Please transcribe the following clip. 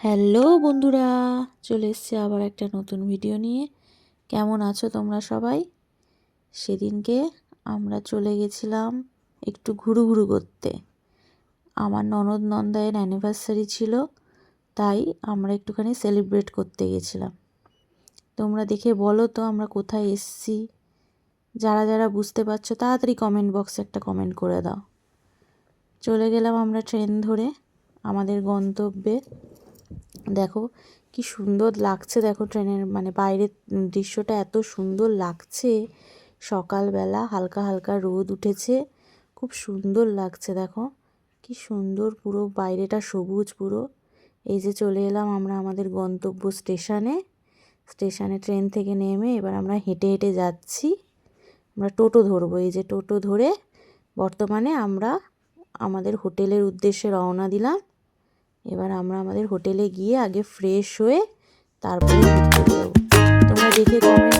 Hello বন্ধুরা, চলে এসেছি আবার একটা নতুন ভিডিও নিয়ে। কেমন আছো তোমরা সবাই? সেদিনকে আমরা চলে গেছিলাম একটু ঘুরু করতে। আমার ননদ নন্দায়ের অ্যানিভার্সারি ছিল, তাই আমরা একটুখানি সেলিব্রেট করতে গেছিলাম। তোমরা দেখে বলো তো আমরা কোথায় এসেছি। যারা যারা বুঝতে পারছো তাড়াতাড়ি কমেন্ট বক্সে একটা কমেন্ট করে দাও। চলে গেলাম আমরা ট্রেন ধরে আমাদের গন্তব্যে। দেখো কি সুন্দর লাগছে, দেখো ট্রেনের বাইরের দৃশ্যটা এত সুন্দর লাগছে। সকালবেলা হালকা হালকা রোদ উঠেছে, খুব সুন্দর লাগছে। দেখো কি সুন্দর, পুরো বাইরেটা সবুজ পুরো। এই যে চলে এলাম আমরা আমাদের গন্তব্য স্টেশনে ট্রেন থেকে নেমে এবার আমরা হেঁটে হেঁটে যাচ্ছি। আমরা টোটো ধরবো, এই যে টোটো ধরে বর্তমানে আমরা আমাদের হোটেলের উদ্দেশ্যে রওনা দিলাম। এবার আমরা আমাদের হোটেলে গিয়ে আগে ফ্রেশ হয়ে তারপরে ঘুরতে বেরোবো। তোমরা দেখে কমেন্ট